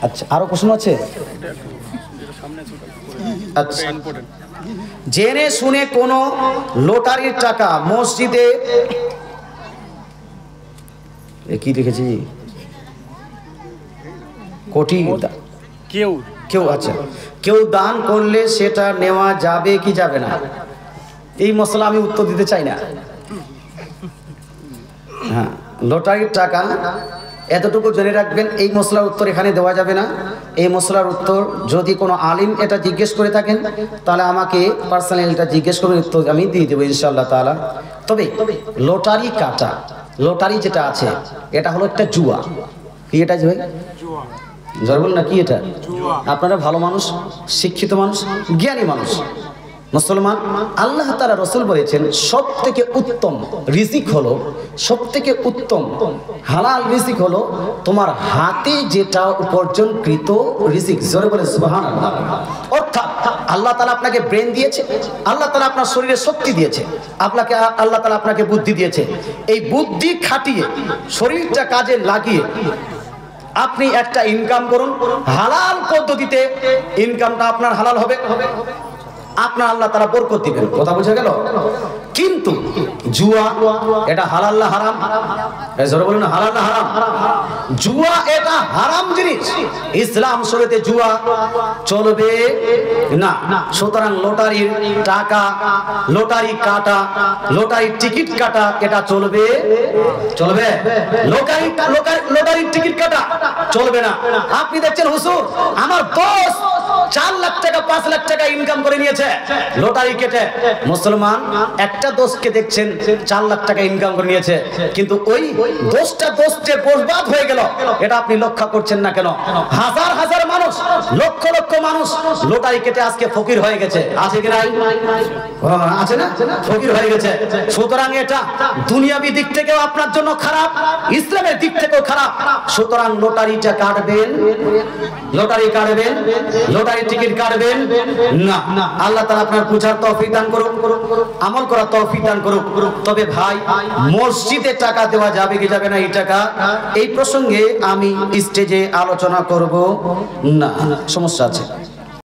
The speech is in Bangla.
আচ্ছা, আরো প্রশ্ন আছে? আচ্ছা, জেনে শুনে কোনো লটারির টাকা মসজিদে কি লিখেছি কোটি কেউ আচ্ছা কেউ দান করলে সেটা নেওয়া যাবে কি যাবে না? এই মশলা আমি উত্তর দিতে চাই না। হ্যাঁ, লটারির টাকা এতটুকু জেনে রাখবেন, এই মশলার উত্তর এখানে দেওয়া যাবে না। এই মশলার উত্তর যদি কোনো আলিম এটা জিজ্ঞেস করে থাকেন তাহলে আমাকে পার্সোনালি এটা জিজ্ঞেস করে উত্তর আমি দিয়ে দেবো ইনশাআল্লাহ তাআলা। তবে লটারি কাটা, লটারি যেটা আছে এটা হলো একটা জুয়া। কি এটা ভাই? জোর বলুন না, কি এটা? আপনারা ভালো মানুষ, শিক্ষিত মানুষ, জ্ঞানী মানুষ, মুসলমান। আল্লাহ তাআলা রাসূল বলেছেন সব থেকে উত্তম রিজিক হলো, সব থেকে উত্তম হালাল রিজিক হলো তোমার হাতে যেটা উপার্জনকৃত রিজিক। জোরে বলে সুবহানাল্লাহ। অর্থাৎ আল্লাহ তাআলা আপনাকে ব্রেন দিয়েছে, আল্লাহ তাআলা আপনার শরীরে শক্তি দিয়েছে, আপনাকে আল্লাহ তাআলা আপনাকে বুদ্ধি দিয়েছে। এই বুদ্ধি খাটিয়ে শরীরটা কাজে লাগিয়ে আপনি একটা ইনকাম করুন, হালাল পদ্ধতিতে ইনকামটা আপনার হালাল হবে, আপনার আল্লাহ তাআলা বরকত দিবেন। কথা বুঝা গেল? কিন্তু জুয়া এটা হালাল না হারাম? জোরে বলুন, হালাল না হারাম? জুয়া এটা হারাম জিনিস। ইসলাম শরীয়তে জুয়া চলবে না। সুতরাং লটারির টাকা, লটারি কাটা, লটারির টিকিট কাটা এটা চলবে? চলবে? লটারির টিকিট কাটা চলবে না। আপনি দেখছেন হুজুর আমার দোস্ত 4 লাখ টাকা 5 লাখ টাকা ইনকাম করে নিয়েছে লটারি কেটে। মুসলমান একটা দোষকে দেখছেন 4 লাখ টাকা ইনকাম করে নিয়েছে, কিন্তু ওই দোষটা দোষে বরবাদ হয়ে গেল, এটা আপনি লক্ষ্য করছেন না কেন? হাজার হাজার মানুষ, লক্ষ লক্ষ মানুষ লটারি কেটে আজকে ফকির হয়ে গেছে। আছে কি নাই? আছে না? ফকির হয়ে গেছে। সুতরাং এটা দুনিয়াবি দিক থেকেও আপনার জন্য খারাপ, ইসলামের দিক থেকেও খারাপ। সুতরাং লটারিটা কাটবেন, লটারি কাটবেন, লটারি টিকিট কাটবেন না। আল্লাহ তাআলা আপনার বুঝার তৌফিক দান করুন, আমল করার তৌফিক দান করুন। তবে ভাই, মসজিদে টাকা দেওয়া যাবে কি যাবে না এই টাকা, এই প্রসঙ্গে আমি স্টেজে আলোচনা করব না, সমস্যা আছে।